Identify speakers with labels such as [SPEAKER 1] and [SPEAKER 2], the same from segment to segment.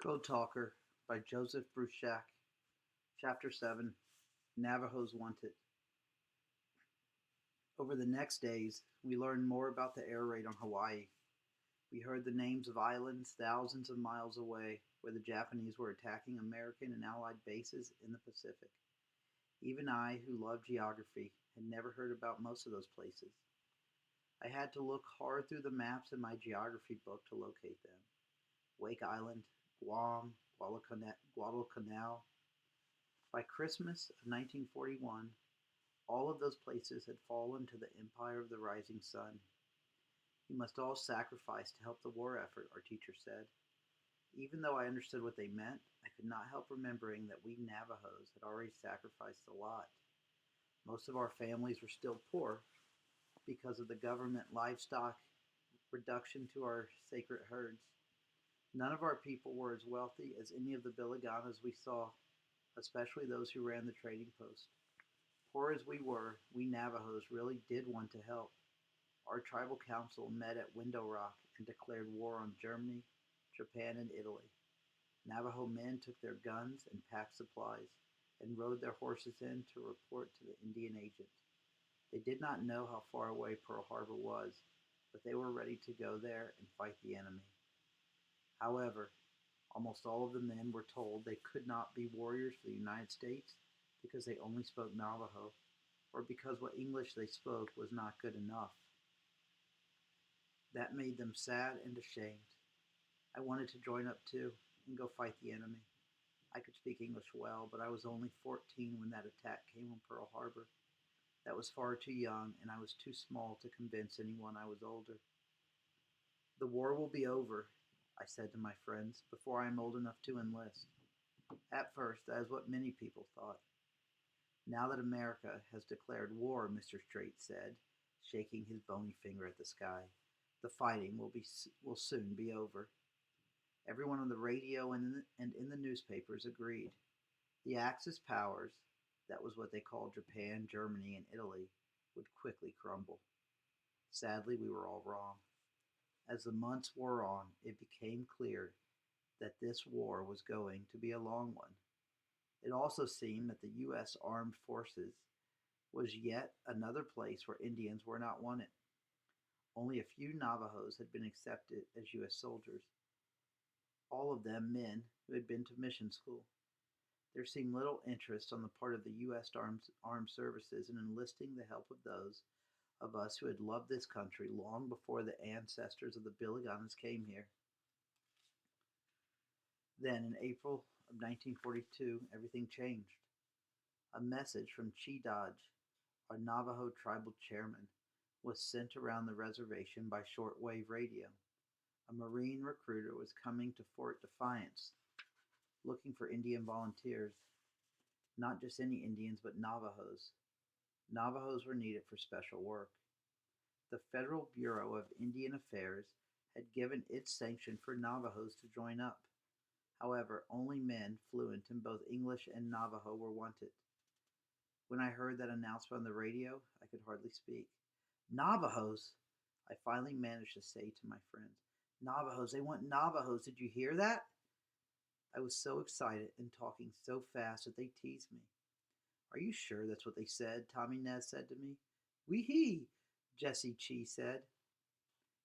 [SPEAKER 1] Code Talker by Joseph Bruchac, Chapter 7, Navajos Wanted. Over the next days, we learned more about the air raid on Hawaii. We heard the names of islands thousands of miles away where the Japanese were attacking American and Allied bases in the Pacific. Even I, who love geography, had never heard about most of those places. I had to look hard through the maps in my geography book to locate them. Wake Island, Guam, Guadalcanal. By Christmas of 1941, all of those places had fallen to the empire of the rising sun. You must all sacrifice to help the war effort, our teacher said. Even though I understood what they meant, I could not help remembering that we Navajos had already sacrificed a lot. Most of our families were still poor because of the government livestock reduction to our sacred herds. None of our people were as wealthy as any of the Biliganas we saw, especially those who ran the trading post. Poor as we were, we Navajos really did want to help. Our tribal council met at Window Rock and declared war on Germany, Japan, and Italy. Navajo men took their guns and packed supplies and rode their horses in to report to the Indian agent. They did not know how far away Pearl Harbor was, but they were ready to go there and fight the enemy. However, almost all of the men were told they could not be warriors for the United States because they only spoke Navajo, or because what English they spoke was not good enough. That made them sad and ashamed. I wanted to join up too and go fight the enemy. I could speak English well, but I was only 14 when that attack came on Pearl Harbor. That was far too young, and I was too small to convince anyone I was older. The war will be over, I said to my friends, before I am old enough to enlist. At first, that is what many people thought. Now that America has declared war, Mr. Strait said, shaking his bony finger at the sky, the fighting will soon be over. Everyone on the radio and in the newspapers agreed. The Axis powers, that was what they called Japan, Germany, and Italy, would quickly crumble. Sadly, we were all wrong. As the months wore on, it became clear that this war was going to be a long one. It also seemed that the U.S. Armed Forces was yet another place where Indians were not wanted. Only a few Navajos had been accepted as U.S. soldiers, all of them men who had been to mission school. There seemed little interest on the part of the U.S. Armed Services in enlisting the help of those of us who had loved this country long before the ancestors of the Biliganas came here. Then, in April of 1942, everything changed. A message from Chi Dodge, our Navajo tribal chairman, was sent around the reservation by shortwave radio. A Marine recruiter was coming to Fort Defiance, looking for Indian volunteers. Not just any Indians, but Navajos. Navajos were needed for special work. The Federal Bureau of Indian Affairs had given its sanction for Navajos to join up. However, only men fluent in both English and Navajo were wanted. When I heard that announcement on the radio, I could hardly speak. Navajos! I finally managed to say to my friends. Navajos, they want Navajos. Did you hear that? I was so excited and talking so fast that they teased me. Are you sure that's what they said? Tommy Nez said to me. Wee-hee, Jesse Chi said.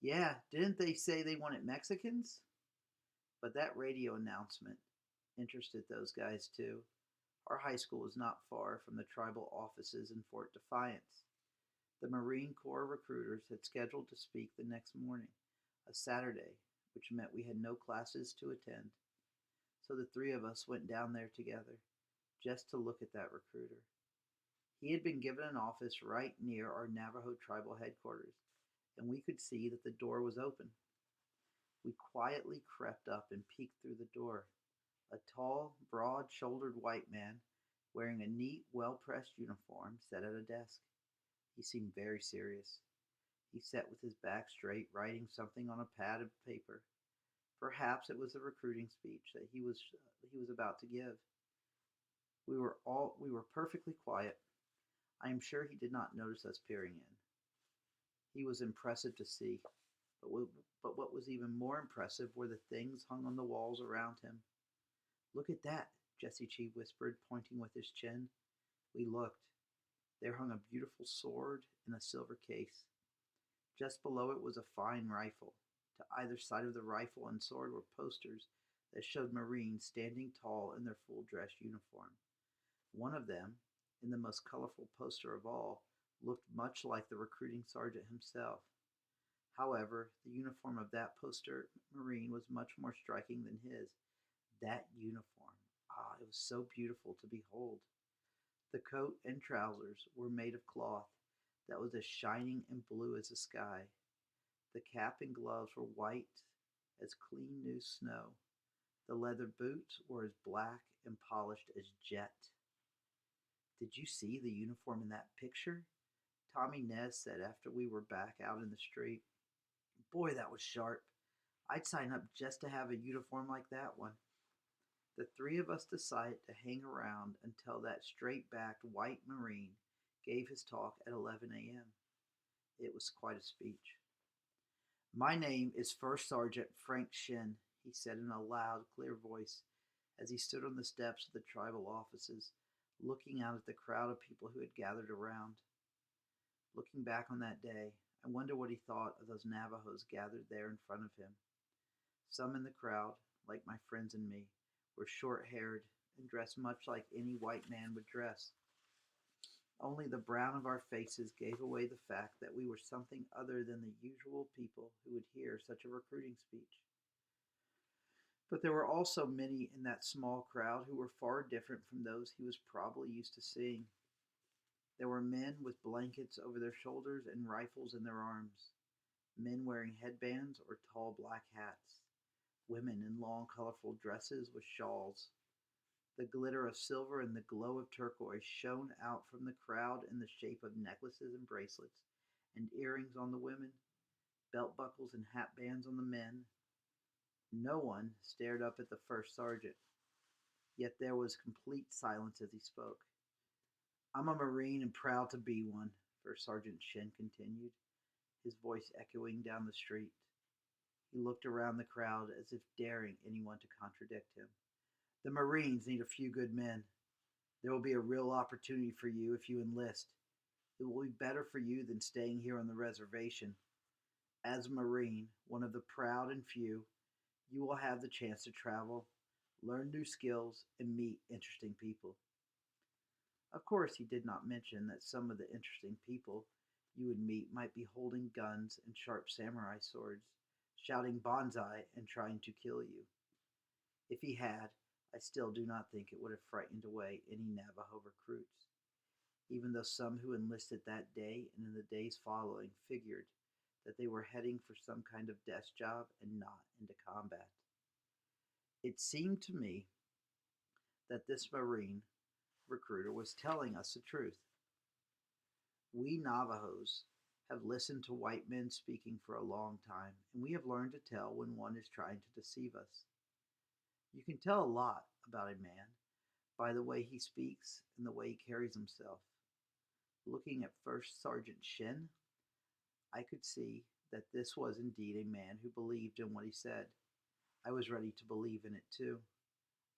[SPEAKER 1] Yeah, didn't they say they wanted Mexicans? But that radio announcement interested those guys too. Our high school was not far from the tribal offices in Fort Defiance. The Marine Corps recruiters had scheduled to speak the next morning, a Saturday, which meant we had no classes to attend. So the three of us went down there together, just to look at that recruiter. He had been given an office right near our Navajo tribal headquarters, and we could see that the door was open. We quietly crept up and peeked through the door. A tall, broad-shouldered white man, wearing a neat, well-pressed uniform, sat at a desk. He seemed very serious. He sat with his back straight, writing something on a pad of paper. Perhaps it was the recruiting speech that he was about to give. We were perfectly quiet. I am sure he did not notice us peering in. He was impressive to see, But what was even more impressive were the things hung on the walls around him. "Look at that," Jesse Chi whispered, pointing with his chin. We looked. There hung a beautiful sword in a silver case. Just below it was a fine rifle. To either side of the rifle and sword were posters that showed Marines standing tall in their full dress uniform. One of them, in the most colorful poster of all, looked much like the recruiting sergeant himself. However, the uniform of that poster Marine was much more striking than his. That uniform, it was so beautiful to behold. The coat and trousers were made of cloth that was as shining and blue as the sky. The cap and gloves were white as clean new snow. The leather boots were as black and polished as jet. "Did you see the uniform in that picture?" Tommy Nez said after we were back out in the street. "Boy, that was sharp. I'd sign up just to have a uniform like that one." The three of us decided to hang around until that straight-backed white Marine gave his talk at 11 a.m. It was quite a speech. "My name is First Sergeant Frank Shin," he said in a loud, clear voice as he stood on the steps of the tribal offices, looking out at the crowd of people who had gathered around. Looking back on that day, I wonder what he thought of those Navajos gathered there in front of him. Some in the crowd, like my friends and me, were short-haired and dressed much like any white man would dress. Only the brown of our faces gave away the fact that we were something other than the usual people who would hear such a recruiting speech. But there were also many in that small crowd who were far different from those he was probably used to seeing. There were men with blankets over their shoulders and rifles in their arms, men wearing headbands or tall black hats, women in long, colorful dresses with shawls. The glitter of silver and the glow of turquoise shone out from the crowd in the shape of necklaces and bracelets, and earrings on the women, belt buckles and hat bands on the men. No one stared up at the first sergeant, yet there was complete silence as he spoke. "I'm a Marine and proud to be one," First Sergeant Shin continued, his voice echoing down the street. He looked around the crowd as if daring anyone to contradict him. "The Marines need a few good men. There will be a real opportunity for you if you enlist. It will be better for you than staying here on the reservation. As a Marine, one of the proud and few, you will have the chance to travel, learn new skills, and meet interesting people." Of course, he did not mention that some of the interesting people you would meet might be holding guns and sharp samurai swords, shouting "Banzai" and trying to kill you. If he had, I still do not think it would have frightened away any Navajo recruits, even though some who enlisted that day and in the days following figured that they were heading for some kind of desk job and not into combat. It seemed to me that this Marine recruiter was telling us the truth. We Navajos have listened to white men speaking for a long time, and we have learned to tell when one is trying to deceive us. You can tell a lot about a man by the way he speaks and the way he carries himself. Looking at First Sergeant Shin, I could see that this was indeed a man who believed in what he said. I was ready to believe in it too.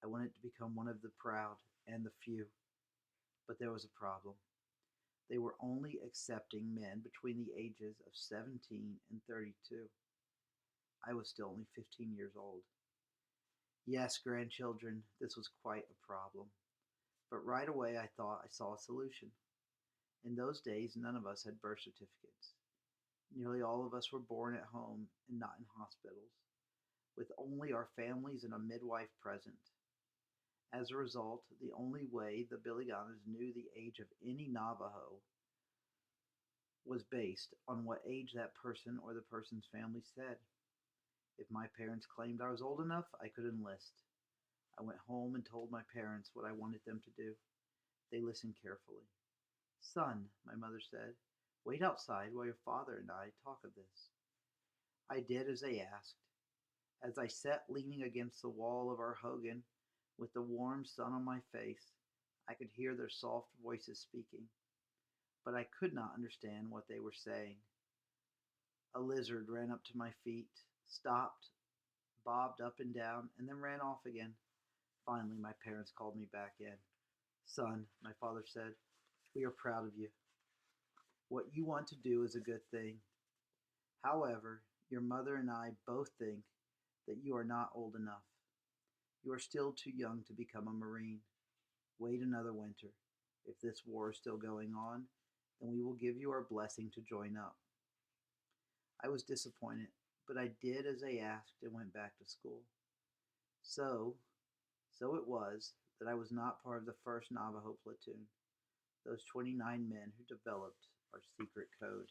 [SPEAKER 1] I wanted to become one of the proud and the few. But there was a problem. They were only accepting men between the ages of 17 and 32. I was still only 15 years old. Yes, grandchildren, this was quite a problem. But right away I thought I saw a solution. In those days, none of us had birth certificates. Nearly all of us were born at home and not in hospitals, with only our families and a midwife present. As a result, the only way the Biliganas knew the age of any Navajo was based on what age that person or the person's family said. If my parents claimed I was old enough, I could enlist. I went home and told my parents what I wanted them to do. They listened carefully. "Son," my mother said, "wait outside while your father and I talk of this." I did as they asked. As I sat leaning against the wall of our hogan with the warm sun on my face, I could hear their soft voices speaking, but I could not understand what they were saying. A lizard ran up to my feet. stopped, bobbed up and down, and then ran off again. Finally, my parents called me back in. Son, my father said, we are proud of you. What you want to do is a good thing. However, your mother and I both think that you are not old enough. You are still too young to become a Marine. Wait another winter. If this war is still going on, then we will give you our blessing to join up. I was disappointed, but I did as they asked and went back to school. So, so it was that I was not part of the first Navajo platoon, those 29 men who developed our secret code.